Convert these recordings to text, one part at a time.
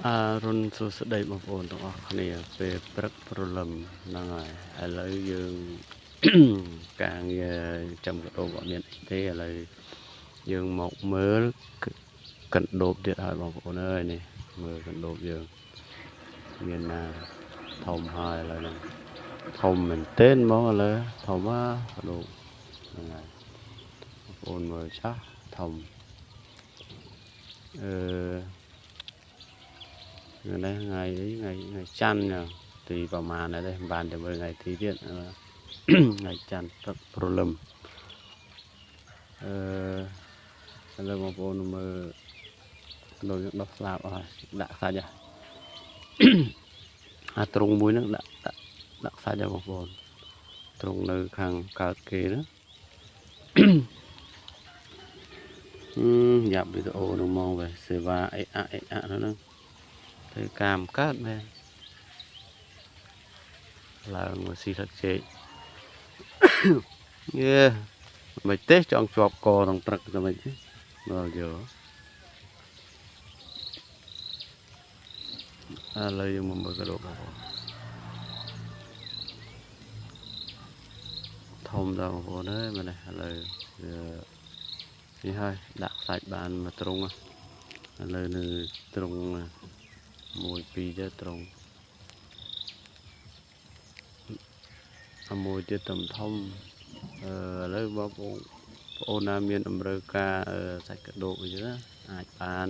រុនសួស្តីបងប្អូនទាំងអស់គ្នាពេលព្រឹកព្រលឹមហ្នឹងហើយឥឡូវយើងការងារចាំកដោបអត់មានអីទេឥឡូវយើងមកមើលកណ្ដូបទៀតហើយបងប្អូនអើយនេះមើលកណ្ដូបយើងមានណាធំហើយឥឡូវហ្នឹងធំមែនទែនហ្មងឥឡូវធំកណ្ដូបហ្នឹងហើយបងប្អូនមើលចាស់ធំនេះថ្ងៃច័ន្ទទីប្រហែលដែរបានតែមើលថ្ងៃទីទៀតថ្ងៃច័ន្ទព្រឹកព្រលឹមឥឡូវបងប្អូនមើលដូចដោះស្លាបអស់ដាក់សាច់អាទ្រុងមួយហ្នឹងដាក់សាច់បងប្អូនទ្រុងនៅខាងកើតគេណាយ៉ាប់វីដេអូនឹងមកវិញសេវាអេអាហ្នឹងធ្វើការកើតមែនឡើងមកស៊ីទឹកជែកមិនទេចង់ជាប់កក្នុងព្រឹកទៅមិនទេមើលយកឥឡូវយើងមកមើលកដោបបងប្អូនធំដល់បងប្អូនអើយមែនទេឥឡូវនេះហើយដាក់សាច់បានមកទ្រុងឥឡូវនៅទ្រុង1 2ទៅទ្រុងមួយទៀតធំឥឡូវបងប្អូនណាមានតម្រូវការសាច់កដោបអីចឹងណាអាចបាន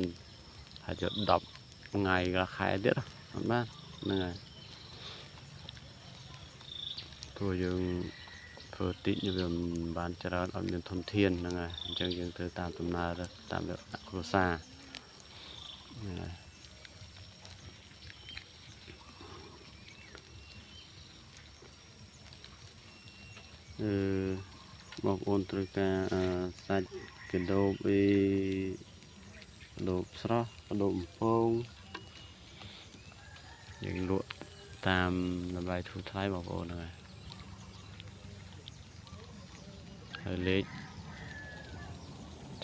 អាច10ថ្ងៃកន្លះខែទៀតអត់បានហ្នឹងហើយព្រោះយើងធ្វើតិចវាមិនបានច្រើនអត់មានធនធានហ្នឹងហើយអញ្ចឹងយើងធ្វើតាមដំណើរតាមលក្ខណៈគ្រួសារហ្នឹងហើយបងប្អូនត្រូវការសាច់កដោបកដោបស្រស់កដោបបំពងយើងលក់តាមតម្លៃធូរថ្លៃបងប្អូនហ្នឹងហើយលេខ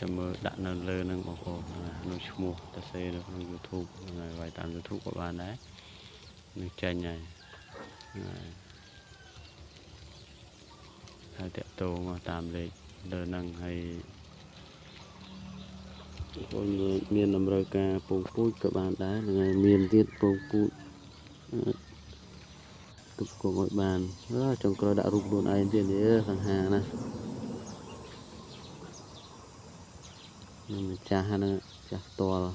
ចាំមើលដាក់នៅលើហ្នឹងបងប្អូននោះឈ្មោះតសេនៅក្នុង YouTube ហ្នឹងហើយវាយតាម YouTube ក៏បានដែរនឹងចេញហើយតាក់ទងតាមលេខលើហ្នឹងហើយបងមានតម្រូវការពងពូជក៏បានដែរហ្នឹងហើយមានទៀតពងពូជទុកគង់ឲ្យបានចុងក្រោយដាក់រូបខ្លួនឯងទៀតសង្ហាណានឹងម្ចាស់ហ្នឹងចាស់ផ្ទាល់